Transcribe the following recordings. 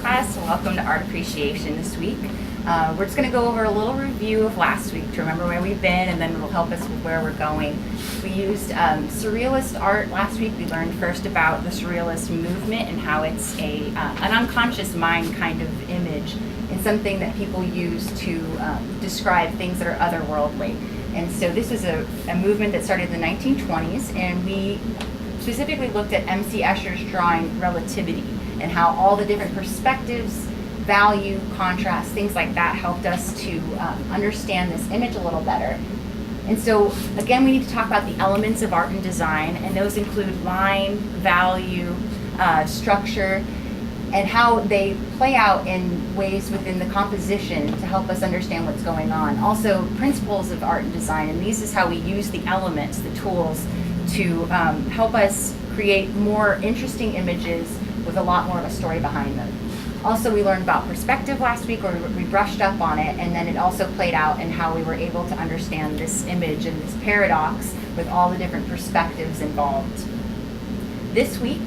class. Welcome to Art Appreciation this week. We're just going to go over a little review of last week to remember where we've been, and then it'll help us with where we're going. We used Surrealist art last week. We learned first about the Surrealist movement and how it's an unconscious mind kind of image and something that people use to describe things that are otherworldly. And so this was a movement that started in the 1920s, and we specifically looked at M.C. Escher's drawing Relativity and how all the different perspectives, value, contrast, things like that helped us to understand this image a little better. And so again, we need to talk about the elements of art and design, and those include line, value, structure, and how they play out in ways within the composition to help us understand what's going on. Also, principles of art and design, and this is how we use the elements, the tools, to help us create more interesting images with a lot more of a story behind them. Also, we learned about perspective last week, or we brushed up on it, and then it also played out in how we were able to understand this image and this paradox with all the different perspectives involved. This week,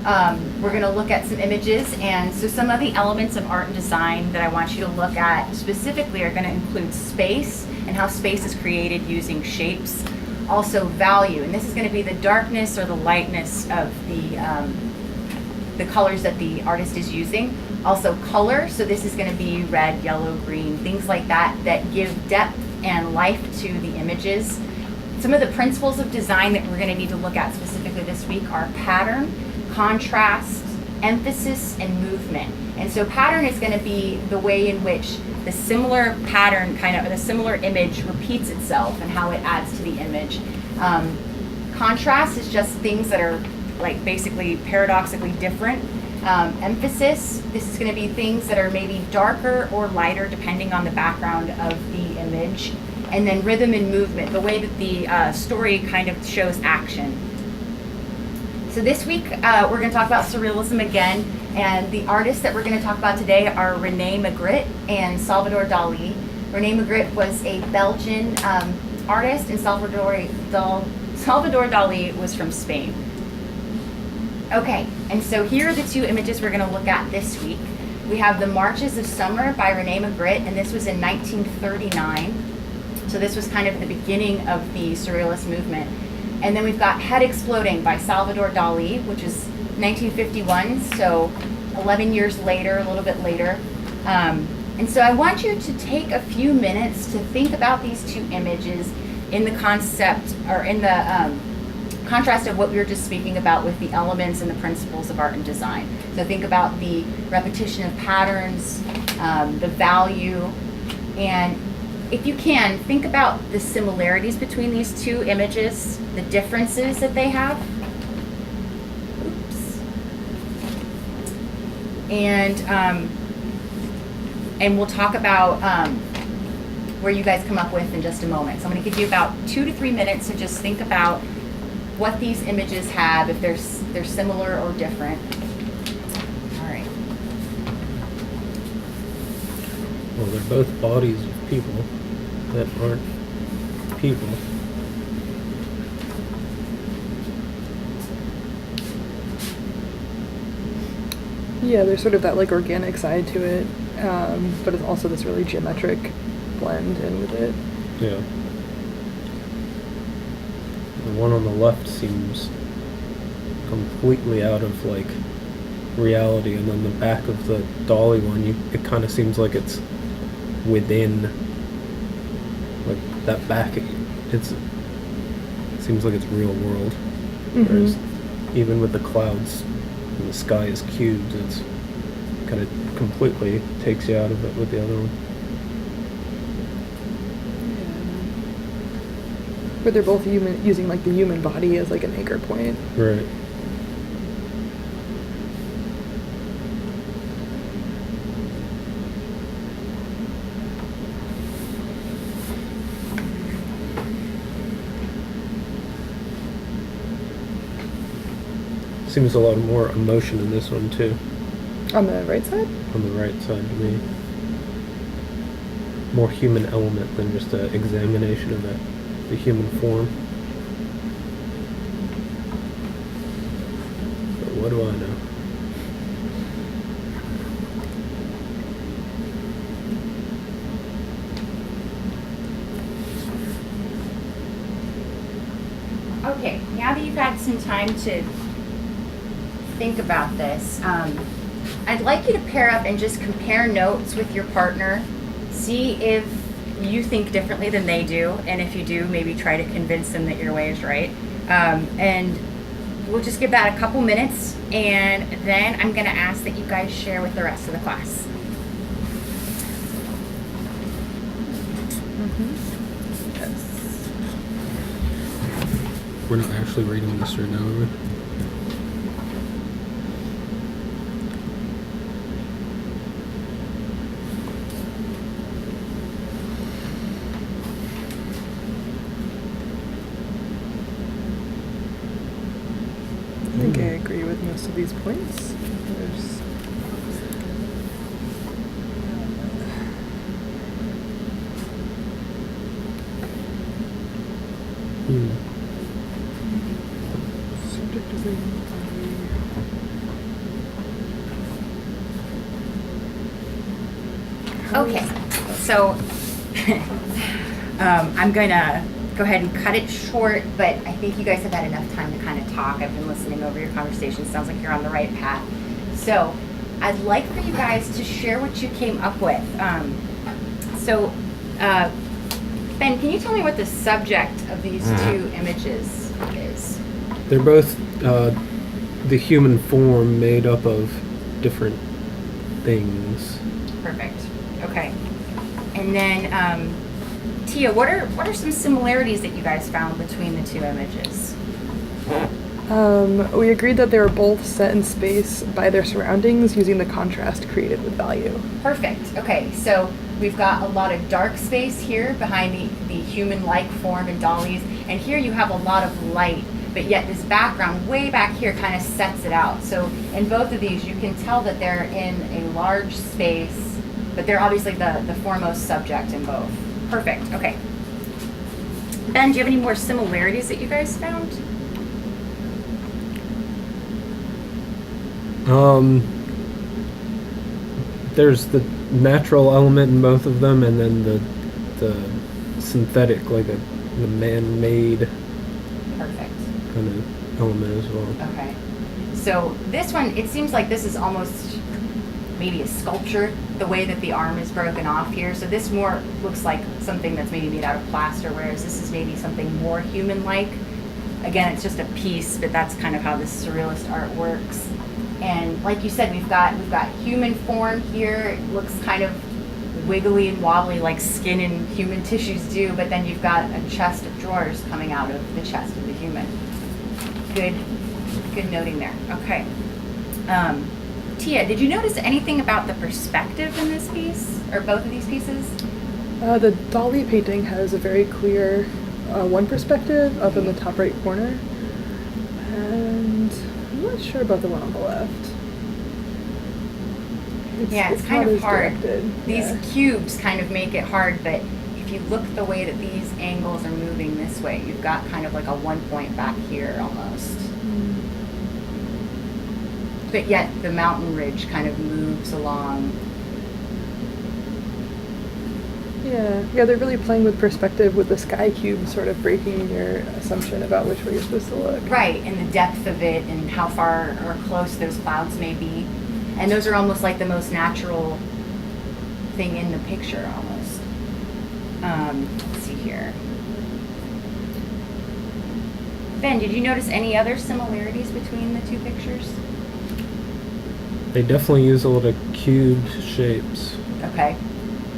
we're going to look at some images, and so some of the elements of art and design that I want you to look at specifically are going to include space and how space is created using shapes. Also value, and this is going to be the darkness or the lightness of the colors that the artist is using. Also color, so this is going to be red, yellow, green, things like that that give depth and life to the images. Some of the principles of design that we're going to need to look at specifically this week are pattern, contrast, emphasis, and movement. And so pattern is going to be the way in which the similar pattern, the similar image repeats itself and how it adds to the image. Contrast is just things that are like basically paradoxically different. Emphasis, this is going to be things that are maybe darker or lighter depending on the background of the image. And then rhythm and movement, the way that the story kind of shows action. So this week, we're going to talk about Surrealism again, and the artists that we're going to talk about today are René Magritte and Salvador Dali. René Magritte was a Belgian artist, and Salvador Dali was from Spain. Okay, and so here are the two images we're going to look at this week. We have The Marches of Summer by René Magritte, and this was in 1939. So this was kind of the beginning of the Surrealist movement. And then we've got Head Exploding by Salvador Dali, which is 1951, so 11 years later, a little bit later. And so I want you to take a few minutes to think about these two images in the concept, or in the contrast of what we were just speaking about with the elements and the principles of art and design. So think about the repetition of patterns, the value, and if you can, think about the similarities between these two images, the differences that they have. Oops. And we'll talk about where you guys come up with in just a moment. So I'm going to give you about 2 to 3 minutes to just think about what these images have, if they're similar or different. All right. Well, they're both bodies of people that aren't people. Yeah, there's sort of that like organic side to it, but it's also this really geometric blend in with it. Yeah. The one on the left seems completely out of like reality, and then the back of the dolly one, it kind of seems like it's within, like that back. It seems like it's real world. Mm-hmm. Whereas even with the clouds and the sky is cubed, it's kind of completely takes you out of it with the other one. Yeah. But they're both using like the human body as like an anchor point. Right. Seems a lot more emotion in this one too. On the right side? On the right side to me. More human element than just an examination of the human form. But what do I know? now that you've had some time to think about this, I'd like you to pair up and just compare notes with your partner. See if you think differently than they do, and if you do, maybe try to convince them that your way is right. And we'll just give that a couple minutes, and then I'm going to ask that you guys share with the rest of the class. Yes. We're not actually reading this right now, are we? I think I agree with most of these points. There's subject is in body. Okay, so I'm going to go ahead and cut it short, but I think you guys have had enough time to kind of talk. I've been listening over your conversation. Sounds like you're on the right path. So I'd like for you guys to share what you came up with. Ben, can you tell me what the subject of these two images is? They're both the human form made up of different things. Perfect. Okay. And then, Tia, what are some similarities that you guys found between the two images? We agreed that they were both set in space by their surroundings using the contrast created with value. Perfect. Okay, so we've got a lot of dark space here behind the human-like form in dollies, and here you have a lot of light, but yet this background way back here kind of sets it out. So in both of these, you can tell that they're in a large space, but they're obviously the foremost subject in both. Perfect. Okay. Ben, do you have any more similarities that you guys found? There's the natural element in both of them, and then the synthetic, like the man-made Perfect. kind of element as well. Okay. So this one, it seems like this is almost maybe a sculpture, the way that the arm is broken off here. So this more looks like something that's maybe made out of plaster, whereas this is maybe something more human-like. Again, it's just a piece, but that's kind of how this surrealist art works. And like you said, we've got human form here. It looks kind of wiggly and wobbly like skin and human tissues do, but then you've got a chest of drawers coming out of the chest of the human. Good noting there. Okay. Tia, did you notice anything about the perspective in this piece, or both of these pieces? The Dali painting has a very clear one perspective up in the top right corner, and I'm not sure about the one on the left. It's kind not of as hard. directed. These Yeah. cubes kind of make it hard, but if you look the way that these angles are moving this way, you've got kind of like a 1 point back here almost. But yet the mountain ridge kind of moves along. Yeah, they're really playing with perspective with the sky cube sort of breaking your assumption about which way you're supposed to look. Right, and the depth of it and how far or close those clouds may be. And those are almost like the most natural thing in the picture almost. Let's see here. Ben, did you notice any other similarities between the two pictures? They definitely use a lot of cubed shapes. Okay.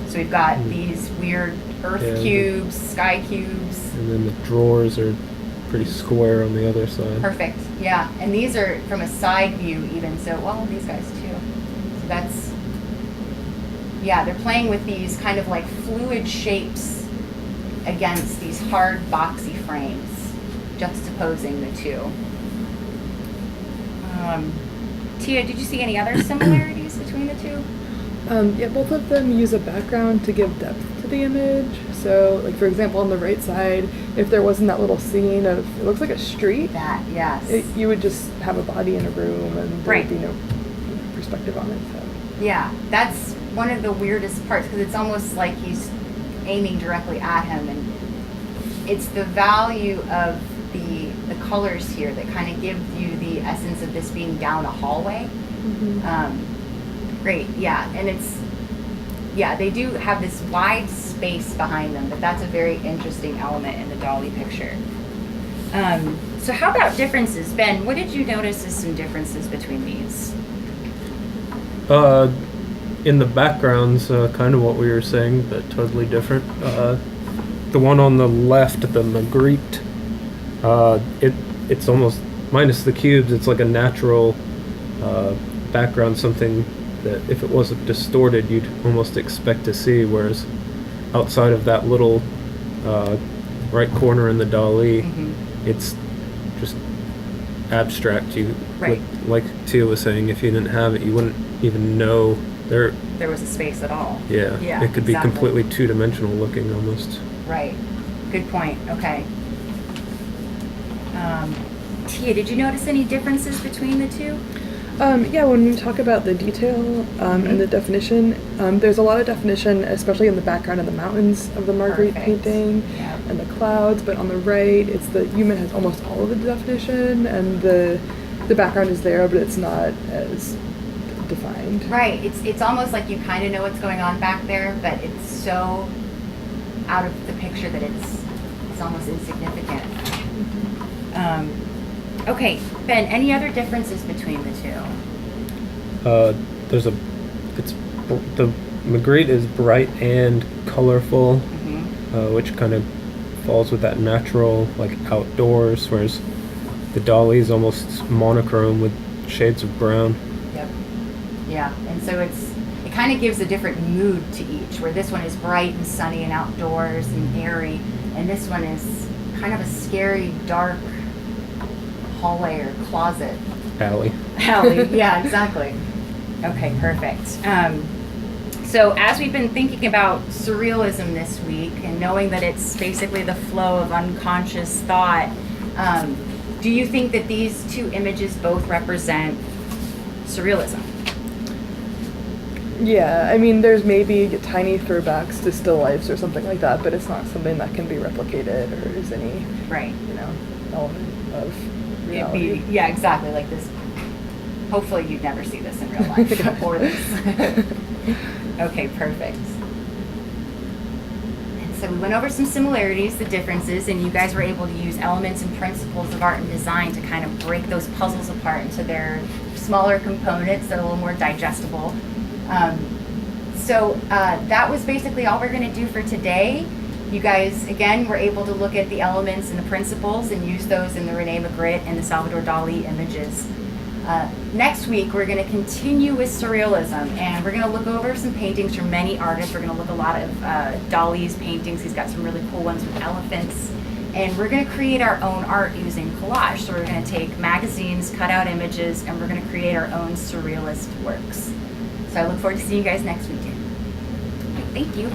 So we've got these weird earth Yeah, cubes, sky cubes. And then the drawers are pretty square on the other side. Perfect. Yeah. And these are from a side view even. So, well, these guys too. So that's, yeah, they're playing with these kind of like fluid shapes against these hard boxy frames, juxtaposing the two. Tia, did you see any other similarities between the two? Yeah, both of them use a background to give depth to the image. So, like for example, on the right side, if there wasn't that little scene of, it looks like a street, Yes. you would just have a body in a room and there Right. would be no perspective on it. So. Yeah, that's one of the weirdest parts because it's almost like he's aiming directly at him, and it's the value of the the colors here that kind of give you the essence of this being down a hallway. Great, yeah, and they do have this wide space behind them, but that's a very interesting element in the dolly picture. So how about differences? Ben, what did you notice as some differences between these? In the backgrounds, kind of what we were saying, but totally different. The one on the left, the Magritte, it's almost, minus the cubes, it's like a natural background, something that if it wasn't distorted, you'd almost expect to see, whereas outside of that little right corner in the dolly, it's just abstract. Right. Like Tia was saying, if you didn't have it, you wouldn't even know there was a space at all. Yeah, it could be completely two-dimensional looking almost. Right. Good point. Okay. Tia, did you notice any differences between the two? Yeah, when we talk about the detail and the definition, there's a lot of definition, especially in the background of the mountains of the Marguerite painting and the clouds, but on the right, it's the Yuma has almost all of the definition, and the background is there, but it's not as defined. Right. It's almost like you kind of know what's going on back there, but it's so out of the picture that it's almost insignificant. Okay, Ben, any other differences between the two? The Magritte is bright and colorful, which kind of falls with that natural, like, outdoors, whereas the dolly is almost monochrome with shades of brown. Yep. Yeah, and so it kind of gives a different mood to each, where this one is bright and sunny and outdoors and airy, and this one is kind of a scary, dark hallway or closet. Alley, yeah, exactly. Okay, perfect. So as we've been thinking about surrealism this week and knowing that it's basically the flow of unconscious thought, do you think that these two images both represent surrealism? Yeah, I mean, there's maybe tiny throwbacks to still lifes or something like that, but it's not something that can be replicated or is any, element of reality. Yeah, exactly, like this. Hopefully you'd never see this in real life or this. Okay, perfect. And so we went over some similarities, the differences, and you guys were able to use elements and principles of art and design to kind of break those puzzles apart into their smaller components that are a little more digestible. So that was basically all we're going to do for today. You guys, again, were able to look at the elements and the principles and use those in the Rene Magritte and the Salvador Dali images. Next week, we're going to continue with surrealism, and we're going to look over some paintings from many artists. We're going to look at a lot of Dali's paintings. He's got some really cool ones with elephants. And we're going to create our own art using collage. So we're going to take magazines, cut out images, and we're going to create our own surrealist works. So I look forward to seeing you guys next weekend. Thank you.